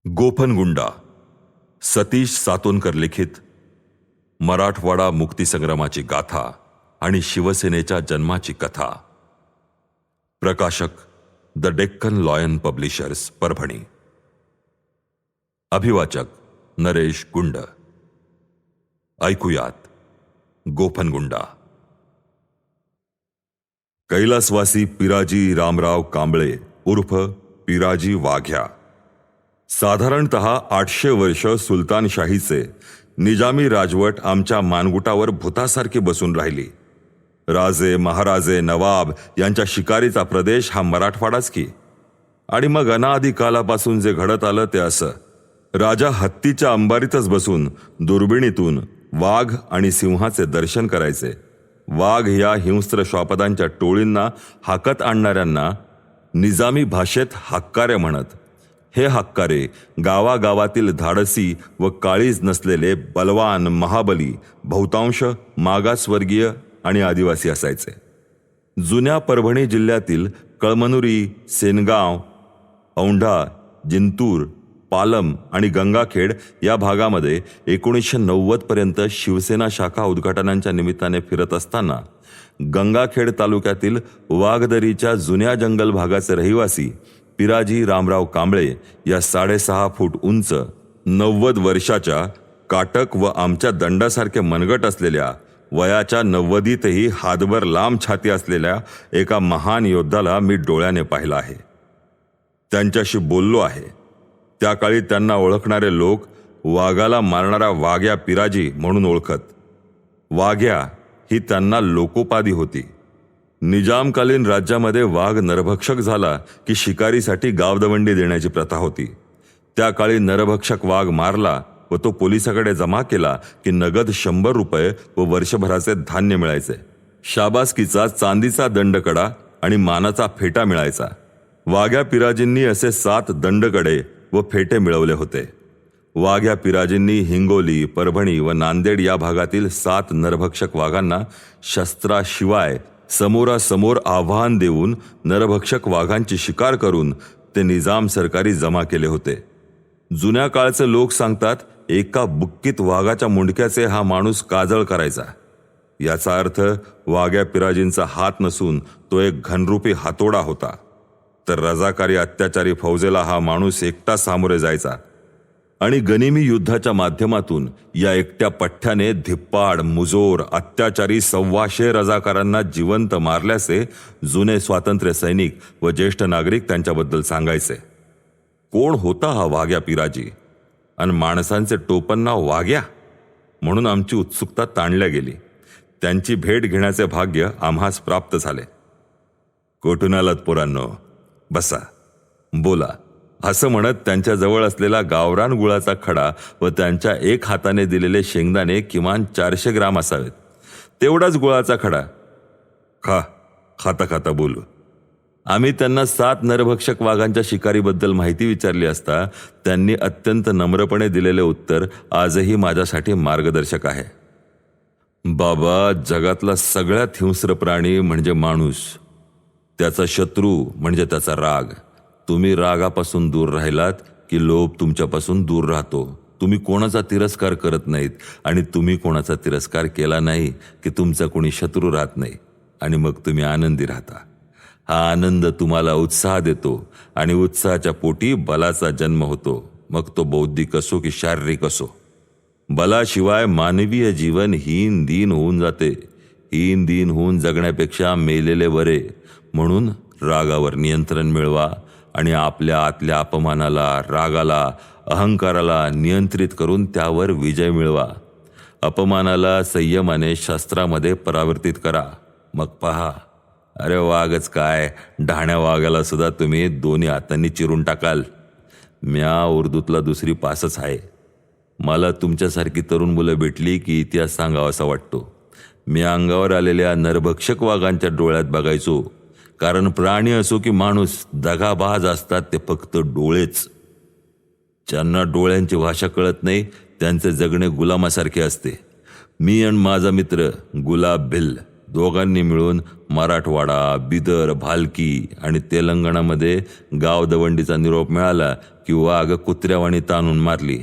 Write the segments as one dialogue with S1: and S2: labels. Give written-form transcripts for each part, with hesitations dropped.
S1: गोफनगुंडा सतीश सातोनकर लिखित मराठवाडा मुक्तीसंग्रामाची गाथा आणि शिवसेनेच्या जन्माची कथा. प्रकाशक the Deccan lion publishers, Parbhani. अभिवाचक नरेश गुंड. ऐकूयात गोफनगुंडा. कैलासवासी पिराजी रामराव कांबळे उर्फ पिराजी वाघ्या साधारणतः 800 वर्ष सुलतानशाहीचे निजामी राजवट आमच्या मानगुटावर भूतासारखी बसून राहिली. राजे महाराजे नवाब यांच्या शिकारीचा प्रदेश हा मराठवाडाच की. आणि मग अनादी कालापासून जे घडत आलं ते असं: राजा हत्तीच्या अंबारीतच बसून दुर्बिणीतून वाघ आणि सिंहाचे दर्शन करायचे. वाघ या हिंस्त्र श्वापदांच्या टोळींना हाकत आणणाऱ्यांना निजामी भाषेत हक्कारे म्हणत. हे हक्कारे गावागावातील धाडसी व काळीज नसलेले बलवान महाबली, बहुतांश मागासवर्गीय आणि आदिवासी असायचे. जुन्या परभणी जिल्ह्यातील कळमनुरी, सेनगाव, औंढा, जिंतूर, पालम आणि गंगाखेड या भागामध्ये 1990 पर्यंत शिवसेना शाखा उद्घाटनांच्या निमित्ताने फिरत असताना गंगाखेड तालुक्यातील वाघदरीच्या जुन्या जंगल भागाचे रहिवासी पिराजी रामराव कांबळे या 6.5 फूट उंच, 90 वर्षाच्या, काटक व आमच्या दंडासारखे मनगट असलेल्या, वयाच्या 90तही हातभर लांब छाती असलेल्या एका महान योद्धाला मी डोळ्याने पाहिलं आहे. त्यांच्याशी बोललो आहे. त्या काळी त्यांना ओळखणारे लोक वाघाला मारणारा वाघ्या पिराजी म्हणून ओळखत. वाघ्या ही त्यांना लोकोपाधी होती. निजामकालीन राज्यामध्ये वाघ नरभक्षक झाला की शिकारीसाठी गावदवंडी देण्याची प्रथा होती. त्या काळी नरभक्षक वाघ मारला व तो पोलिसाकडे जमा केला की नगद 100 रुपये व वर्षभराचे धान्य मिळायचे. शाबासकीचा चांदीचा दंडकडा आणि मानाचा फेटा मिळायचा. वाघ्या पिराजींनी असे 7 दंडकडे व फेटे मिळवले होते. वाघ्या पिराजींनी हिंगोली, परभणी व नांदेड या भागातील 7 नरभक्षक वाघांना शस्त्राशिवाय समोरासमोर आव्हान देऊन नरभक्षक वाघांची शिकार करून ते निजाम सरकारी जमा केले होते. जुन्या काळचे लोक सांगतात, एका बुक्कीत वाघाच्या मुंडक्याचे हा माणूस काजळ करायचा. याचा अर्थ वाघ्या पिराजींचा हात नसून तो एक घनरूपी हातोडा होता. तर रजाकारी अत्याचारी फौजेला हा माणूस एकटा सामोरे जायचा आणि गनिमी युद्धाच्या माध्यमातून या एकट्या पठ्ठ्याने धिप्पाड, मुजोर, अत्याचारी 125 रजाकारांना जिवंत मारल्याचे जुने स्वातंत्र्य सैनिक व ज्येष्ठ नागरिक त्यांच्याबद्दल सांगायचे. कोण होता हा वाघ्या पिराजी? आणि माणसांचे टोपण नाव वाघ्या म्हणून आमची उत्सुकता ताणल्या गेली. त्यांची भेट घेण्याचे भाग्य आम्हास प्राप्त झाले. कुठून आलात पोरांनो? बसा, बोला, असं म्हणत त्यांच्याजवळ असलेला गावरान गुळाचा खडा व त्यांच्या एक हाताने दिलेले शेंगदाणे किमान 400 ग्राम असावेत, तेवढाच गुळाचा खडा. खाता खाता बोलू. आम्ही त्यांना 7 नरभक्षक वाघांच्या शिकारीबद्दल माहिती विचारली असता त्यांनी अत्यंत नम्रपणे दिलेले उत्तर आजही माझ्यासाठी मार्गदर्शक आहे. बाबा, जगातला सगळ्यात हिंस्र प्राणी म्हणजे माणूस. त्याचा शत्रू म्हणजे त्याचा राग. तुम्ही रागापासून दूर राहिलात की लोभ तुमच्यापासून दूर राहतो. तुम्ही कोणाचा तिरस्कार करत नाहीत आणि तुम्ही कोणाचा तिरस्कार केला नाही की तुमचा कोणी शत्रू राहत नाही आणि मग तुम्ही आनंदी राहता. हा आनंद तुम्हाला उत्साह देतो आणि उत्साहाच्या पोटी बलाचा जन्म होतो. मग तो बौद्धिक असो की शारीरिक असो. बलाशिवाय मानवीय जीवन हीन दीन होऊन जाते. हीन दीन होऊन जगण्यापेक्षा मेलेले बरे. म्हणून रागावर नियंत्रण मिळवा आणि आपल्या आतल्या अपमानाला, रागाला, अहंकाराला नियंत्रित करून त्यावर विजय मिळवा. अपमानाला संयमाने शस्त्रामध्ये परावर्तित करा. मग पहा, अरे वाघच काय, ढाण्या वाघाला सुद्धा तुम्ही दोन्ही हातांनी चिरून टाकाल. म्या उर्दूतला दुसरी पासच आहे. मला तुमच्यासारखी तरुण मुलं भेटली की इतिहास सांगावासा वाटतो. मी अंगावर आलेल्या नरभक्षक वाघांच्या डोळ्यात बघायचो. कारण प्राणी असो की माणूस, दगाबाज असतात ते फक्त डोळेच. ज्यांना डोळ्यांची भाषा कळत नाही त्यांचे जगणे गुलामासारखे असते. मी आणि माझा मित्र गुलाब भिल दोघांनी मिळून मराठवाडा, बिदर, भालकी आणि तेलंगणामध्ये गाव दवंडीचा निरोप मिळाला की वाघ कुत्र्यावाणी ताणून मारली.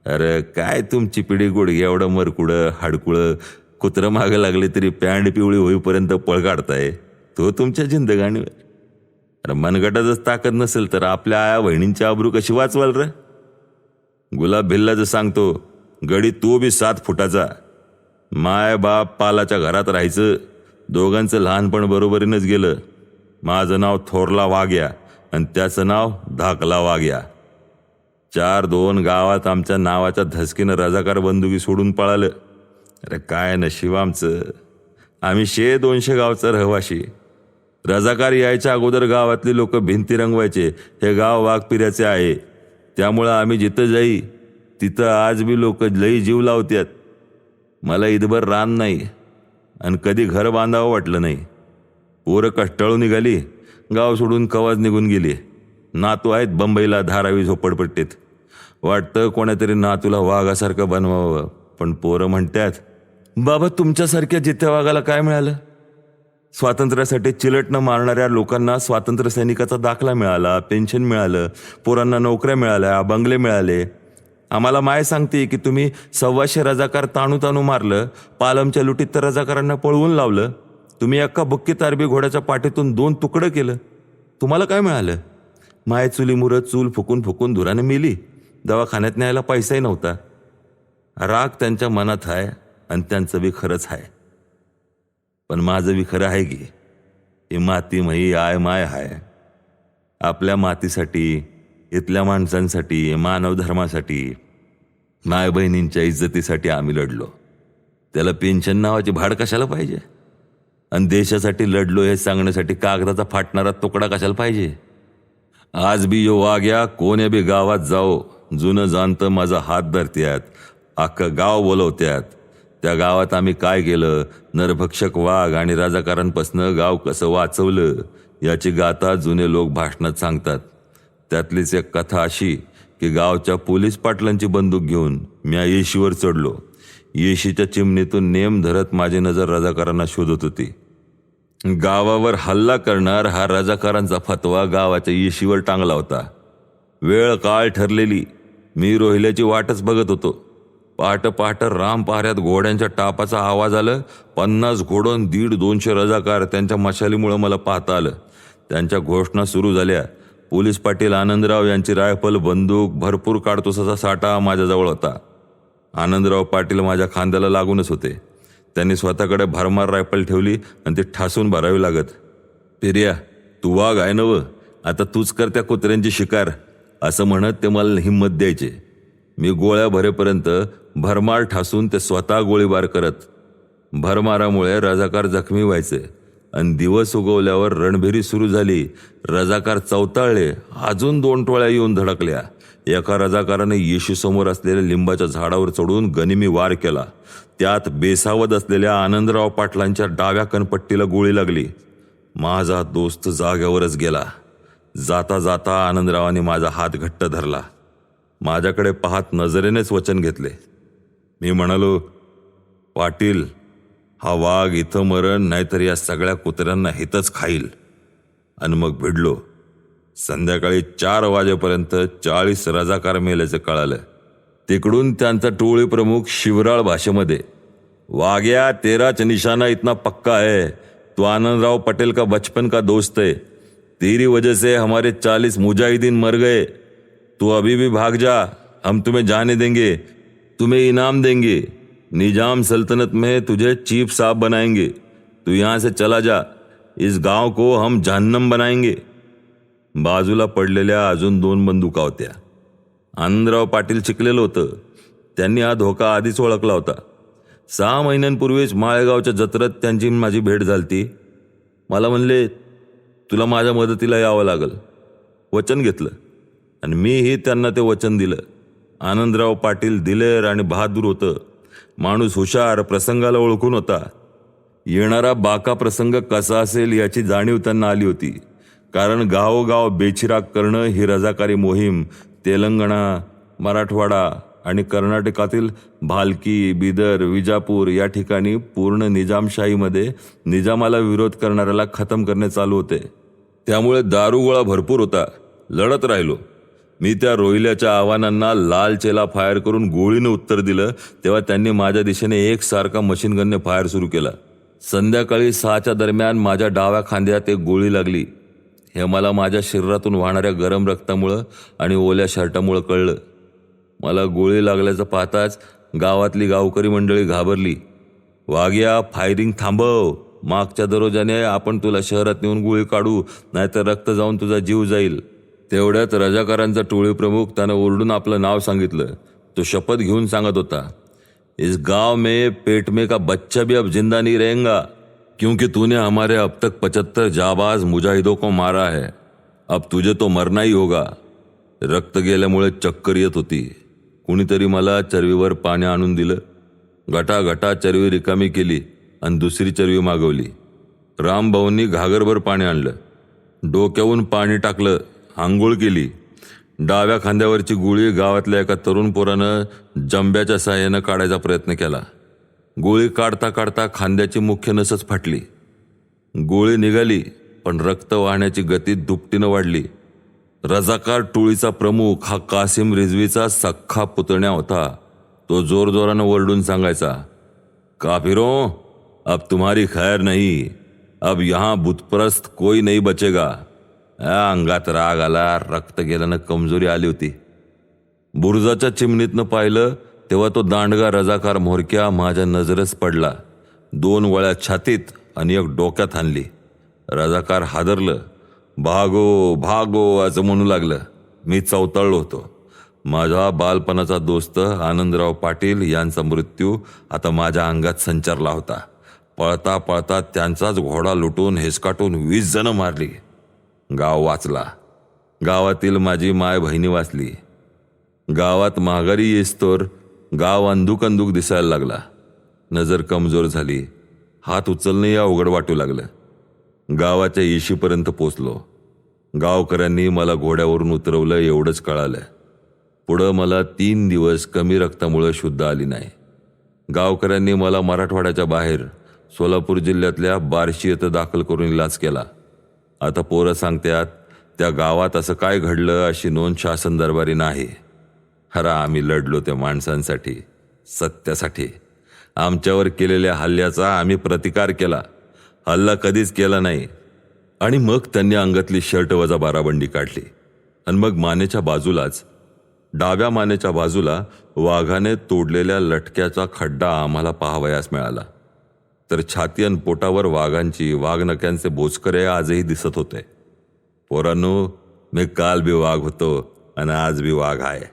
S1: अरे काय तुमची पिढी गुडघे एवढं मरकुडं हाडकुळं, कुत्रं मागं लागले तरी पॅन्ट पिवळी होईपर्यंत पळ काढताय. तो तुमच्या जिंदगाणीवर. अरे मनगटातच ताकद नसेल तर आपल्या आया बहिणींची आबरू कशी वाचवाल र? गुलाब भिल्लाचं सांगतो, गडी तू बी 7 फुटाचा. माय बाप पालाच्या घरात राहायचं. दोघांचं लहानपण बरोबरीनंच गेलं. माझं नाव थोरला वाघ्या आणि त्याचं नाव धाकला वाघ्या. 4-2 गावात आमच्या नावाच्या धसकीनं रजाकार बंदुकी सोडून पळालं. अरे काय नशीब आमचं. आम्ही 100-200 गावचा रहिवाशी. रजाकार यायच्या अगोदर गावातली लोक भिंती रंगवायचे, हे गाव वाघपिऱ्याचे आहे. त्यामुळं आम्ही जिथं जाई तिथं आज बी लोक लई जीव लावतात. मला इथभर रान नाही आणि कधी घर बांधावं वाटलं नाही. पोरं कष्टाळून निघाली, गाव सोडून कवाच निघून गेली. नातू आहेत बंबईला, धारावी झोपडपट्टीत. वाटतं कोणातरी नातूला वाघासारखं बनवावं, पण पोरं म्हणतात, बाबा तुमच्यासारख्या जित्या वाघाला काय मिळालं? स्वातंत्र्यासाठी चिलटनं मारणाऱ्या लोकांना स्वातंत्र्य सैनिकाचा दाखला मिळाला, पेन्शन मिळालं, पोरांना नोकऱ्या मिळाल्या, बंगले मिळाले. आम्हाला माय सांगते की तुम्ही 125 रजाकार ताणू ताणू मारलं, पालमच्या लुटीत तर रजाकारांना पळवून लावलं. तुम्ही एका बुक्की तारबी घोड्याच्या पाठीतून 2 तुकडं केलं. तुम्हाला काय मिळालं? माय चुलीमुरं चूल फुकून फुकून धुराने मेली. दवाखान्यात न्यायला पैसाही नव्हता. राग त्यांच्या मनात आहे आणि त्यांचं बी खरंच आहे. पण माझं बी खरं आहे की ही माती मही आय माय आहे. आपल्या मातीसाठी, इथल्या माणसांसाठी, मानव धर्मासाठी, माय बहिणींच्या इज्जतीसाठी आम्ही लढलो. त्याला पेन्शन नावाची भाड कशाला पाहिजे? आणि देशासाठी लढलो हे सांगण्यासाठी कागदाचा फाटणारा तुकडा कशाला पाहिजे? आज बी यो वाघ्या कोण्या बी गावात जाओ, जुनं जाणतं माझा हात धरत्यात, अख्खं गाव बोलवत्यात. त्या गावात आम्ही काय केलं, नरभक्षक वाघ आणि राजाकारांपासनं गाव कसं वाचवलं याची गाथा जुने लोक भाषणात सांगतात. त्यातलीच एक कथा अशी की गावच्या पोलीस पाटलांची बंदूक घेऊन म्या येशीवर चढलो. येशीच्या चिमणीतून नेम धरत माझी नजर रजाकारांना शोधत होती. गावावर हल्ला करणार हा रजाकारांचा फतवा गावाच्या येशीवर टांगला होता. वेळ काळ ठरलेली. मी रोहिल्याची वाटच बघत होतो. पहाट राम पहाऱ्यात घोड्यांच्या टापाचा आवाज आलं. 50 घोडं 150-200 रजाकार त्यांच्या मशालीमुळं मला पाहता आलं. त्यांच्या घोषणा सुरू झाल्या. पोलीस पाटील आनंदराव यांची रायफल, बंदूक, भरपूर काडतुसाचा साठा माझ्याजवळ होता. आनंदराव पाटील माझ्या खांद्याला लागूनच होते. त्यांनी स्वतःकडे भरमार रायफल ठेवली आणि ती ठासून भरावी लागत. पिर्या, तू वाघ आहे नवं, आता तूच कर त्या कुत्र्यांची शिकार, असं म्हणत ते मला हिंमत द्यायचे. मी गोळ्या भरेपर्यंत भरमार ठासून ते स्वतः गोळीबार करत. भरमारामुळे रजाकार जखमी व्हायचे आणि दिवस उगवल्यावर रणभेरी सुरू झाली. रजाकार चवताळले. अजून 2 टोळ्या येऊन धडकल्या. एका रजाकाराने येशूसमोर असलेल्या लिंबाच्या झाडावर चढून गनिमी वार केला. त्यात बेसावत असलेल्या आनंदराव पाटलांच्या डाव्या कणपट्टीला गोळी लागली. माझा दोस्त जाग्यावरच गेला. जाता जाता आनंदरावाने माझा हात घट्ट धरला. माझ्याकडे पाहत नजरेनेच वचन घेतले. मी म्हणालो, पाटील, हा वाघ इथं मरण नाहीतर या सगळ्या कुत्र्यांना हितच खाईल. आणि मग भिडलो. संध्याकाळी 4 वाजेपर्यंत 40 रजाकार मेल्याचं कळालं. तिकडून त्यांचा टोळी प्रमुख शिवराळ भाषेमध्ये, वाघ्या, तेराच निशाना इतना पक्का है. तो आनंदराव पटेल का बचपन का दोस्त है. तेरी वजह से हमारे 40 मुजाहिदीन मर गए. तू अभी भी भाग जा, हम तुम्हें जाने देंगे, तुम्हें इनाम देंगे. निजाम सल्तनत में तुझे चीफ साहब बनाएंगे. तू यहाँ से चला जा, इस गांव को हम जहन्नम बनाएंगे. बाजूला पडलेल्या अजून 2 बंदुका होत्या. आनंदराव पाटील शिकलेलं होतं. त्यांनी हा धोका आधीच ओळखला होता. 6 महिन्यांपूर्वीच माळेगावच्या जत्रेत त्यांची माझी भेट झालती. मला म्हणले, तुला माझ्या मदतीला यावं लागल. वचन घेतलं आणि मीही त्यांना ते वचन दिलं. आनंदराव पाटील दिलेर आणि बहादूर होतं. माणूस हुशार, प्रसंगाला ओळखून होता. येणारा बाका प्रसंग कसा असेल याची जाणीव त्यांना आली होती. कारण गावोगाव बेचिराग करणं ही रजाकारी मोहीम तेलंगणा, मराठवाडा आणि कर्नाटकातील भालकी, बिदर, विजापूर या ठिकाणी पूर्ण निजामशाहीमध्ये निजामाला विरोध करणाऱ्याला खतम करणे चालू होते. त्यामुळे दारुगोळा भरपूर होता. लढत राहिलो. मी त्या रोहिल्याच्या आव्हानांना लाल चेला फायर करून गोळीनं उत्तर दिलं तेव्हा त्यांनी माझ्या दिशेने एकसारखा मशीनगनने फायर सुरू केला. संध्याकाळी 6च्या दरम्यान माझ्या डाव्या खांद्यात एक गोळी लागली. हे मला माझ्या शरीरातून वाहणाऱ्या गरम रक्तामुळं आणि ओल्या शर्टामुळं कळलं. मला गोळी लागल्याचं पाहताच गावातली गावकरी मंडळी घाबरली. वाघ्या, फायरिंग थांबव. मागच्या दरोजाने आपण तुला शहरात नेऊन गोळी काढू, नाहीतर रक्त जाऊन तुझा जीव जाईल. तेवढ्यात रजाकारांचा टोळी प्रमुख त्यानं ओरडून आपलं नाव सांगितलं. तो शपथ घेऊन सांगत होता, इस गांव में पेट में का बच्चा भी अब जिंदा नहीं रहेगा, क्योंकि तूने हमारे अब तक 75 जाबाज मुजाहिदों को मारा है. अब तुझे तो मरना ही होगा. रक्त गेल्यामुळे चक्कर येत होती. कुणीतरी मला चरवीवर पाणी आणून दिलं. घटाघटा चरवी रिकामी केली आणि दुसरी चरवी मागवली. रामभाऊंनी घागरभर पाणी आणलं. डोक्यावरून पाणी टाकलं. आंघोळ केली. डाव्या खांद्यावरची गोळी गावातल्या एका तरुण पोरानं जंब्याच्या साहाय्यानं काढायचा प्रयत्न केला. गोळी काढता काढता खांद्याची मुख्य नसच फाटली. गोळी निघाली, पण रक्त वाहण्याची गती दुपटीनं वाढली. रजाकार टोळीचा प्रमुख हा कासिम रिझवीचा सख्खा पुतण्या होता. तो जोरजोरानं ओरडून सांगायचा, काफिरों, अब तुम्हारी खैर नहीं. अब यहाँ बुतप्रस्त कोई नहीं बचेगा. अंगात राग आला. रक्त गेल्यानं कमजोरी आली होती. बुरुजाच्या चिमणीतनं पाहिलं तेव्हा तो दांडगा रजाकार म्होरक्या माझ्या नजरेस पडला. 2 वळ्या छातीत आणि एक डोक्यात हाणली. रजाकार हादरलं. भागो भागो असं म्हणू लागलं. मी चवताळलो होतो. माझा बालपणाचा दोस्त आनंदराव पाटील यांचा मृत्यू आता माझ्या अंगात संचारला होता. पळता पळता त्यांचाच घोडा लुटून हिसकाटून 20 जण मारली. गाव वाचला. गावातील माझी माय बहिणी वाचली. गावात माघारी येस्तोर गाव अंधुक अंधुक दिसायला लागला. नजर कमजोर झाली. हात उचलणे अवघड वाटू लागलं. गावाच्या येशीपर्यंत पोचलो. गावकऱ्यांनी मला घोड्यावरून उतरवलं एवढंच कळालं. पुढं मला 3 दिवस कमी रक्तामुळे शुद्ध आली नाही. गावकऱ्यांनी मला मराठवाड्याच्या बाहेर सोलापूर जिल्ह्यातल्या बार्शी येथे दाखल करून इलाज केला. आता पोरं सांगतात त्या गावात असं काय घडलं अशी नोंद शासन दरबारी नाही. अरे आम्ही लढलो त्या माणसांसाठी, सत्यासाठी. आमच्यावर केलेल्या हल्ल्याचा आम्ही प्रतिकार केला. हल्ला कधीच केला नाही. आणि मग त्यांनी अंगातली शर्ट वजा बाराबंडी काढली. आणि मग मानेच्या बाजूलाच, डाव्या मानेच्या बाजूला वाघाने तोडलेल्या लटक्याचा खड्डा आम्हाला पाहावयास मिळाला. तर छाती आणि पोटावर वाघांची वाघनक्यांचे बोचकरे आजही दिसत होते. पोरांनो, मी काल बी वाघ होतो आणि आज बी वाघ आहे.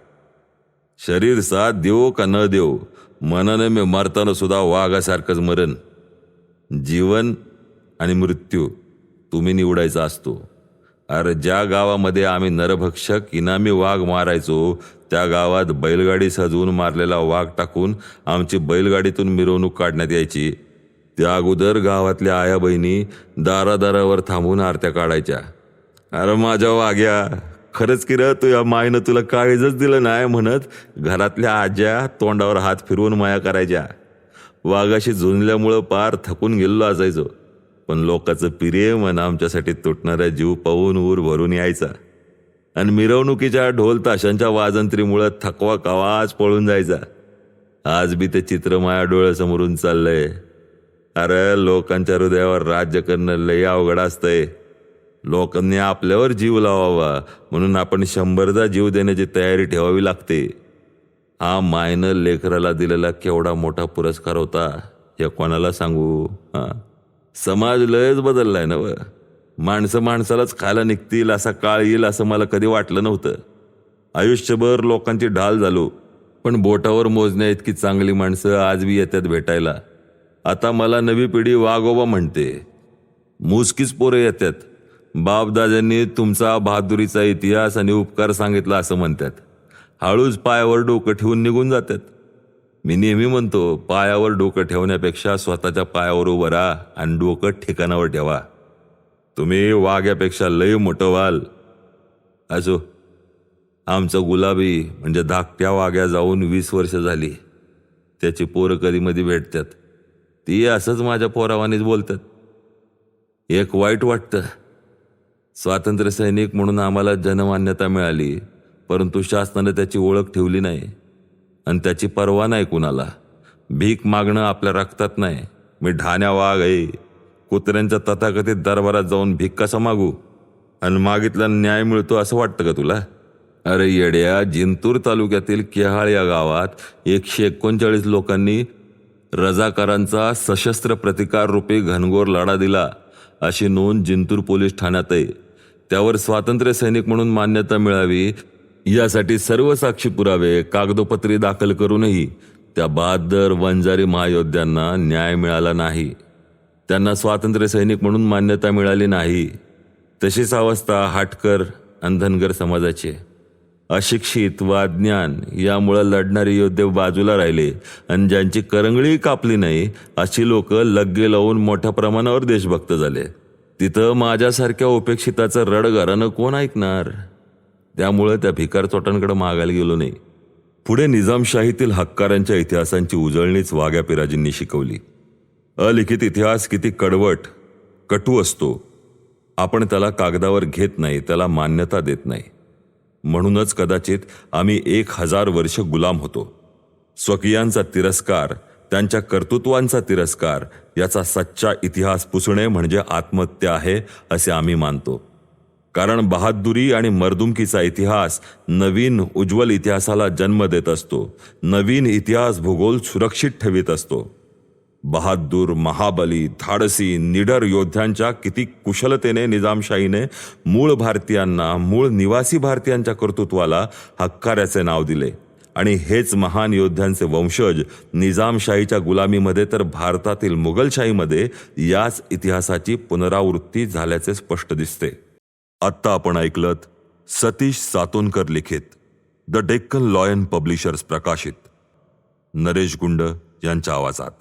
S1: शरीर साथ देव का न देव, मनाने मी मरताना सुद्धा वाघासारखंच मरण. जीवन आणि मृत्यू तुम्ही निवडायचा असतो. अरे ज्या गावामध्ये आम्ही नरभक्षक इनामी वाघ मारायचो त्या गावात बैलगाडी सजवून मारलेला वाघ टाकून आमची बैलगाडीतून मिरवणूक काढण्यात यायची. त्या अगोदर गावातल्या आया बहिणी दारादारावर थांबून आरत्या काढायच्या. अरे माझ्या वाघ्या, खरंच की र, तू या मायनं तुला काळीजच दिलं नाही म्हणत घरातल्या आज्या तोंडावर हात फिरवून माया करायच्या. वाघाशी झुंजल्यामुळं पार थकून गेलेलो असायचो. पण लोकांचं प्रेम आणि आमच्यासाठी तुटणारा जीव पाहून ऊर भरून यायचा. आणि मिरवणुकीच्या ढोल ताशांच्या वाजंत्रीमुळं थकवा कवाच पळून जायचा. आज बी ते चित्र माया डोळ्यासमोरून चाललंय. अरे लोकांच्या हृदयावर राज्य करणं लय अवघड असतंय. लोकांनी आपल्यावर जीव लावावा म्हणून आपण 100दा जीव देण्याची तयारी ठेवावी लागते. हा मायनं लेकराला दिलेला केवढा मोठा पुरस्कार होता हे कोणाला सांगू. समाज लयच बदललाय ना. माणसं माणसालाच खायला निघतील असा काळ येईल असं मला कधी वाटलं नव्हतं. आयुष्यभर लोकांची ढाल झालो, पण बोटावर मोजण्या इतकी चांगली माणसं आज बी येतात भेटायला. आता मला नवी पिढी वाघोबा म्हणते. मोजकीच पोरं येतात. बापदादांनी तुमचा बहादुरीचा इतिहास आणि उपकार सांगितला असं म्हणतात. हळूच पायावर डोकं ठेवून निघून जातात. मी नेहमी म्हणतो, पायावर डोकं ठेवण्यापेक्षा स्वतःच्या पायावर उभं राहा आणि डोकं ठिकाणावर ठेवा. तुम्ही वाघ्यापेक्षा लय मोठं व्हाल. असो, आमचं गुलाबी म्हणजे धाकट्या वाघ्या जाऊन 20 वर्ष झाली. त्याची पोरं कधी मध्ये भेटतात. ती असंच माझ्या पोरावानीच बोलतात. एक वाईट वाटतं, स्वातंत्र्य सैनिक म्हणून आम्हाला जनमान्यता मिळाली, परंतु शासनाने त्याची ओळख ठेवली नाही आणि त्याची पर्वा नाही कुणाला. भीक मागणं आपल्या रक्तात नाही. मी ढाण्या वाघ आहे. कुत्र्यांच्या तथाकथित दरबारात जाऊन भीक कसा मागू आणि मागितला न्याय मिळतो असं वाटतं का तुला? अरे येड्या, जिंतूर तालुक्यातील केहाळ या गावात 139 लोकांनी रजाकारांचा सशस्त्र प्रतिकार रूपी घनघोर लढा दिला अशी नोंद जिंतूर पोलीस ठाण्यात आहे. त्यावर स्वातंत्र्य सैनिक म्हणून मान्यता मिळावी यासाठी सर्व साक्षी पुरावे कागदोपत्री दाखल करूनही त्या बहादर वंजारी महायोद्ध्यांना न्याय मिळाला नाही. त्यांना स्वातंत्र्य सैनिक म्हणून मान्यता मिळाली नाही. तशीच अवस्था हाटकर आणि धनगर समाजाची. अशिक्षित व अज्ञान यामुळे लढणारे योद्धे बाजूला राहिले आणि ज्यांची करंगळी कापली नाही अशी लोक लग्गे लावून मोठ्या प्रमाणावर देशभक्त झाले. तिथं माझ्यासारख्या उपेक्षिताचं रडगारानं कोण ऐकणार? त्यामुळे त्या भिकार चोटांकडे मागायला गेलो नाही. पुढे निजामशाहीतील हक्कारांच्या इतिहासांची उजळणीच वाघ्या पिराजींनी शिकवली. अलिखित इतिहास किती कडवट कटू असतो. आपण त्याला कागदावर घेत नाही, त्याला मान्यता देत नाही. म्हणूनच कदाचित आम्ही 1000 वर्ष गुलाम होतो. स्वकीयांचा तिरस्कार, त्यांच्या कर्तृत्वांचा तिरस्कार याचा सच्चा इतिहास पुसणे म्हणजे आत्महत्या आहे असे आम्ही मानतो. कारण बहादुरी आणि मर्दुमकीचा इतिहास नवीन उज्ज्वल इतिहासाला जन्म देत असतो. नवीन इतिहास भूगोल सुरक्षित ठेवीत असतो. बहादूर, महाबली, धाडसी, निडर योद्ध्यांच्या किती कुशलतेने निजामशाहीने मूळ भारतीयांना, मूळ निवासी भारतीयांच्या कर्तृत्वाला हक्काऱ्याचे नाव दिले. आणि हेच महान योद्ध्यांचे वंशज निजामशाहीच्या गुलामीमध्ये तर भारतातील मुघलशाहीमध्ये याच इतिहासाची पुनरावृत्ती झाल्याचे स्पष्ट दिसते. आत्ता आपण ऐकलत सतीश सातोनकर लिखित द डेक्कन लॉयन पब्लिशर्स प्रकाशित नरेश गुंड यांच्या आवाजात